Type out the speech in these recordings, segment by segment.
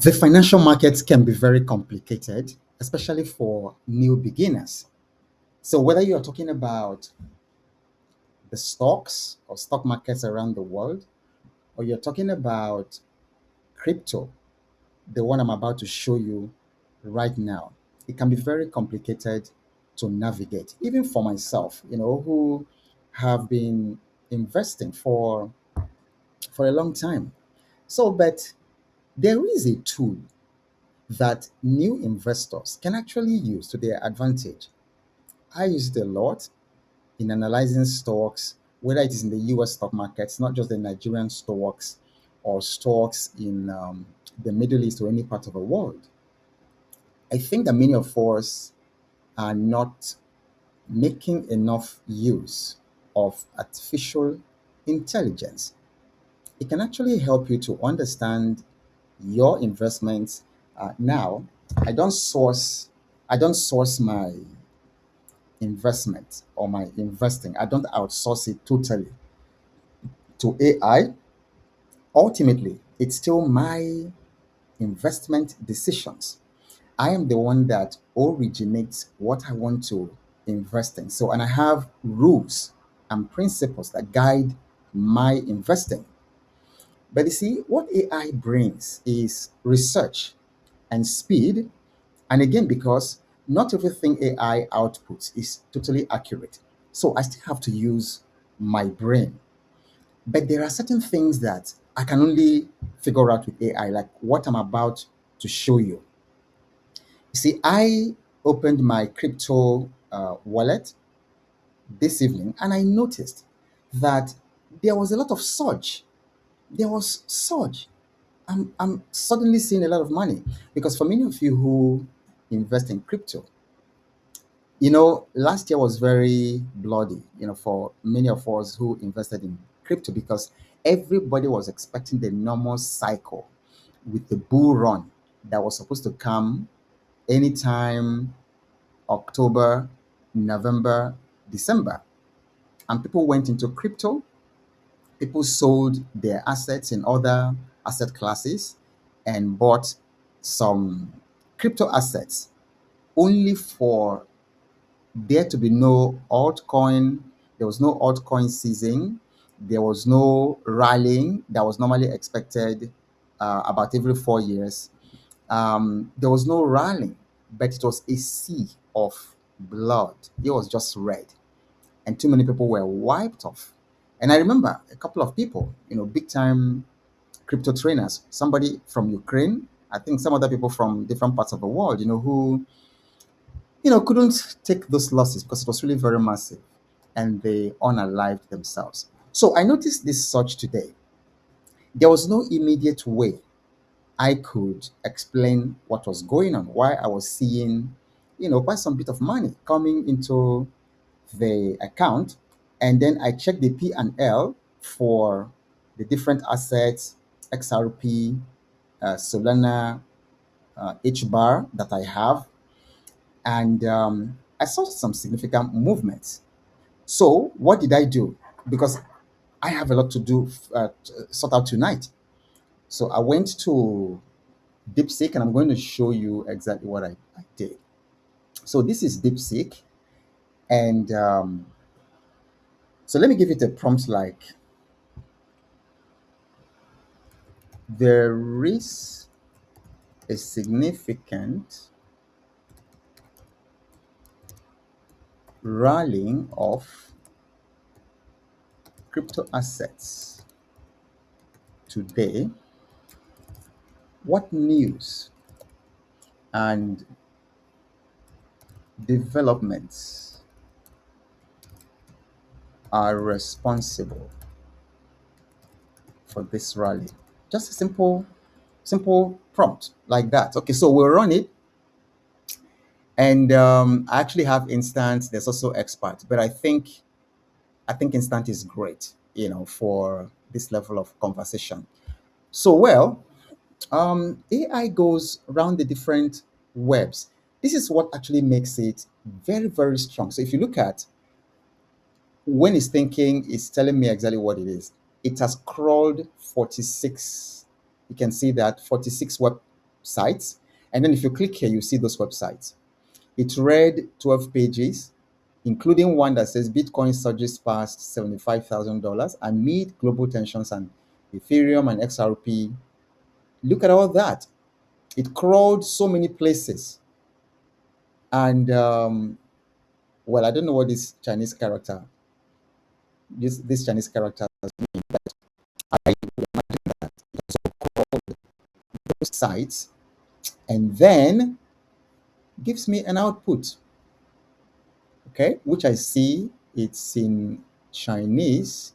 The financial markets can be very complicated, especially for new beginners. So, whether you are talking about the stocks or stock markets around the world, or you're talking about crypto, the one I'm about to show you right now, it can be very complicated to navigate, even for myself, who have been investing for a long time. So, but there is a tool that new investors can actually use to their advantage. I use it a lot in analyzing stocks, whether it is in the US stock markets, not just the Nigerian stocks or stocks in the Middle East or any part of the world. I think that many of us are not making enough use of artificial intelligence. It can actually help you to understand your investments. Now, I don't source I don't source my investment or my investing. I don't outsource it totally to AI. Ultimately, it's still my investment decisions. I am the one that originates what I want to invest in. So, and I have rules and principles that guide my investing. But you see, what AI brings is research and speed. And again, because not everything AI outputs is totally accurate. So I still have to use my brain. But there are certain things that I can only figure out with AI, like what I'm about to show you. You see, I opened my crypto wallet this evening and I noticed that there was a lot of surge. There was surge. I'm suddenly seeing a lot of money because for many of you who invest in crypto, last year was very bloody, for many of us who invested in crypto because everybody was expecting the normal cycle with the bull run that was supposed to come anytime October, November, December. And people went into crypto, people sold their assets in other asset classes and bought some crypto assets only for there to be no altcoin. There was no altcoin season. There was no rallying that was normally expected about every 4 years. There was no rallying, but it was a sea of blood. It was just red, and too many people were wiped off. And I remember a couple of people, big time crypto trainers, somebody from Ukraine, I think some other people from different parts of the world, who couldn't take those losses because it was really very massive and they unalived themselves. So I noticed this surge today. There was no immediate way I could explain what was going on, why I was seeing, quite some bit of money coming into the account. And then I checked the P&L for the different assets, XRP, Solana, HBAR that I have. And I saw some significant movements. So what did I do? Because I have a lot to do, sort out tonight. So I went to Deepseek and I'm going to show you exactly what I did. So this is Deepseek. And so let me give it a prompt like there is a significant rallying of crypto assets today. What news and developments are responsible for this rally? Just a simple prompt like that. Okay, so we'll run it. And I actually have instant. There's also expert, but I think instant is great, for this level of conversation. So well, AI goes around the different webs. This is what actually makes it very, very strong. So if you look at when it's thinking, it's telling me exactly what it is. It has crawled 46. You can see that 46 web. sites. And then if you click here, you see those websites. It read 12 pages, including one that says Bitcoin surges past $75,000 amid global tensions and Ethereum and XRP. Look at all that. It crawled so many places. And well, I don't know what this Chinese character sites, and then gives me an output, okay, which I see it's in Chinese.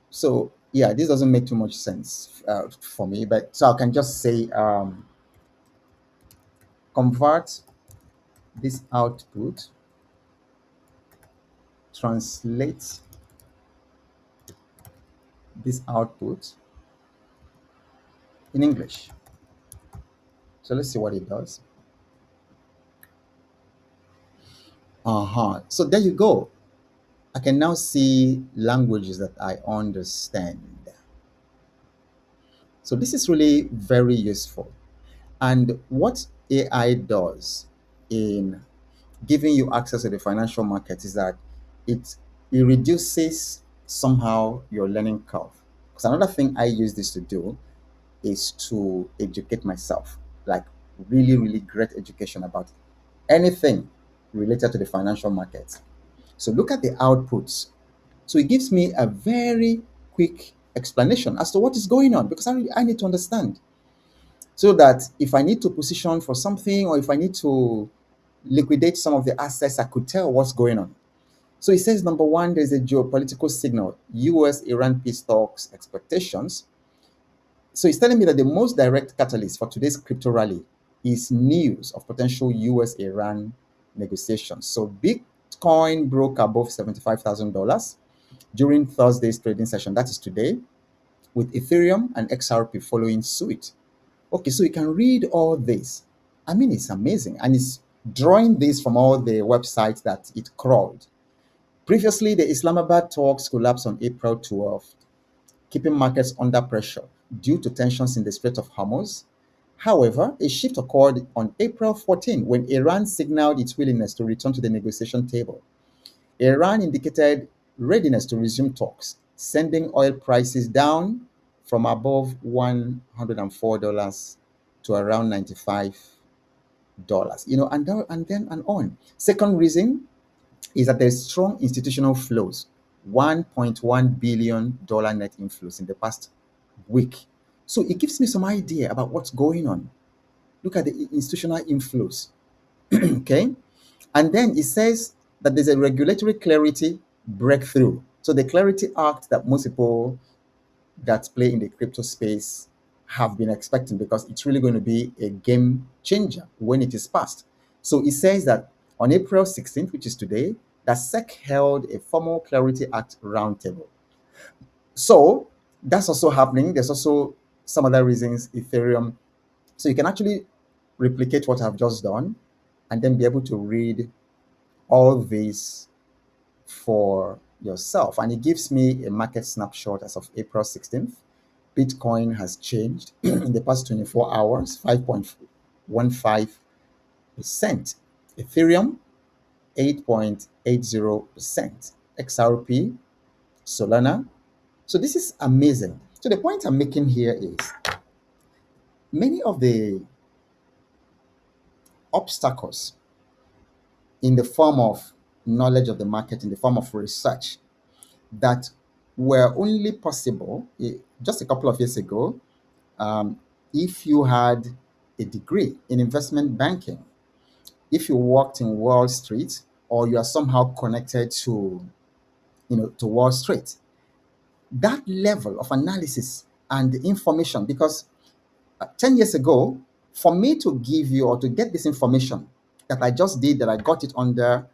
So yeah, this doesn't make too much sense for me, but so I can just say convert this output, translate this output in English. So let's see what it does. So there you go. I can now see languages that I understand. So this is really very useful. And what AI does in giving you access to the financial market is that it it reduces somehow your learning curve. Because another thing I use this to do is to educate myself, like really, really great education about anything related to the financial market. So look at the outputs. So it gives me a very quick explanation as to what is going on because I need to understand so that if I need to position for something or if I need to liquidate some of the assets, I could tell what's going on. So it says number one, there's a geopolitical signal, US Iran peace talks expectations. So it's telling me that the most direct catalyst for today's crypto rally is news of potential US Iran negotiations. So Bitcoin broke above $75,000 during Thursday's trading session, that is today, with Ethereum and XRP following suit. Okay, so you can read all this. I mean, it's amazing. And it's drawing this from all the websites that it crawled. Previously, the Islamabad talks collapsed on April 12th, keeping markets under pressure due to tensions in the Strait of Hormuz. However, a shift occurred on April 14 when Iran signaled its willingness to return to the negotiation table. Iran indicated readiness to resume talks, sending oil prices down from above $104 to around $95. And on. Second reason is that there's strong institutional flows, $1.1 billion net inflows in the past week. So it gives me some idea about what's going on. Look at the institutional inflows. Okay. And then it says that there's a regulatory clarity breakthrough. So the Clarity Act that most people that play in the crypto space have been expecting because it's really going to be a game changer when it is passed. So it says that on April 16th, which is today, that SEC held a formal Clarity Act roundtable. So that's also happening. There's also some other reasons, Ethereum. So you can actually replicate what I've just done and then be able to read all this for yourself. And it gives me a market snapshot as of April 16th. Bitcoin has changed in the past 24 hours, 5.15%. Ethereum, 8.80%. XRP, Solana. So this is amazing. So the point I'm making here is many of the obstacles in the form of knowledge of the market, in the form of research, that were only possible just a couple of years ago um, if you had a degree in investment banking, if you worked in Wall Street, or you are somehow connected to Wall Street. That level of analysis and information, because 10 years ago, for me to give you or to get this information that I just did, that I got it under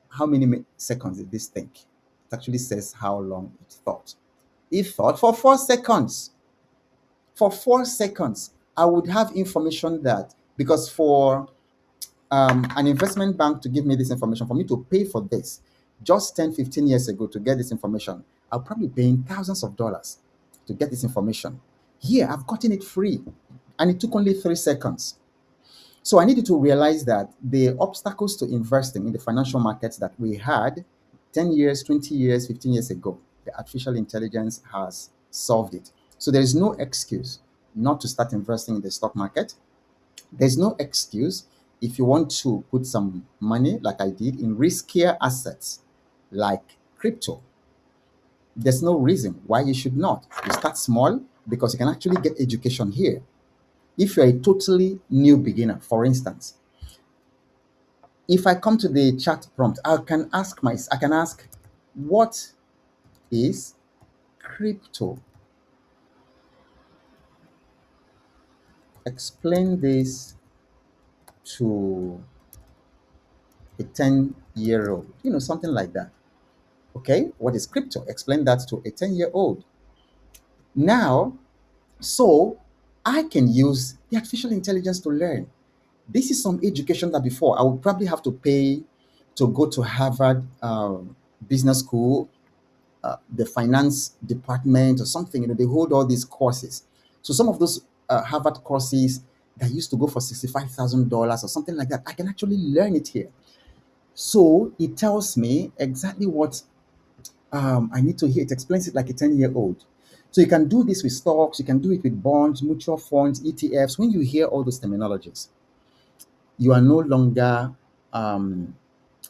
how many seconds did this think? It actually says how long it thought. It thought for 4 seconds. For 4 seconds, I would have information that because for an investment bank to give me this information, for me to pay for this, just 10, 15 years ago to get this information, I'll probably paying thousands of dollars to get this information. Here, I've gotten it free. and it took only 3 seconds. So I needed to realize that the obstacles to investing in the financial markets that we had 10 years, 20 years, 15 years ago, the artificial intelligence has solved it. So there is no excuse not to start investing in the stock market. There's no excuse if you want to put some money, like I did, in riskier assets like crypto. There's no reason why you should not. You start small because you can actually get education here. If you're a totally new beginner, for instance, if I come to the chat prompt, I can ask, what is crypto? Explain this to a 10-year-old, something like that. Okay, what is crypto? Explain that to a 10-year-old. Now, so I can use the artificial intelligence to learn. This is some education that before I would probably have to pay to go to Harvard Business School, the finance department or something. They hold all these courses. So some of those Harvard courses that used to go for $65,000 or something like that, I can actually learn it here. So it tells me exactly what I need to hear. It explains it like a 10-year-old. So you can do this with stocks, you can do it with bonds, mutual funds, ETFs. When you hear all those terminologies, you are no longer um,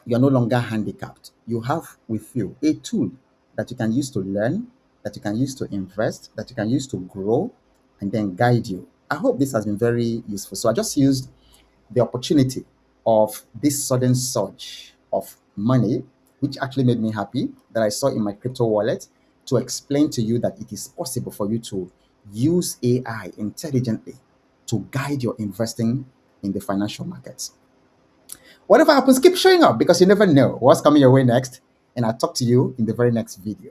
you are no longer handicapped. You have with you a tool that you can use to learn, that you can use to invest, that you can use to grow, and then guide you. I hope this has been very useful. So I just used the opportunity of this sudden surge of money, which actually made me happy, that I saw in my crypto wallet, to explain to you that it is possible for you to use AI intelligently to guide your investing in the financial markets. Whatever happens, keep showing up because you never know what's coming your way next. And I'll talk to you in the very next video.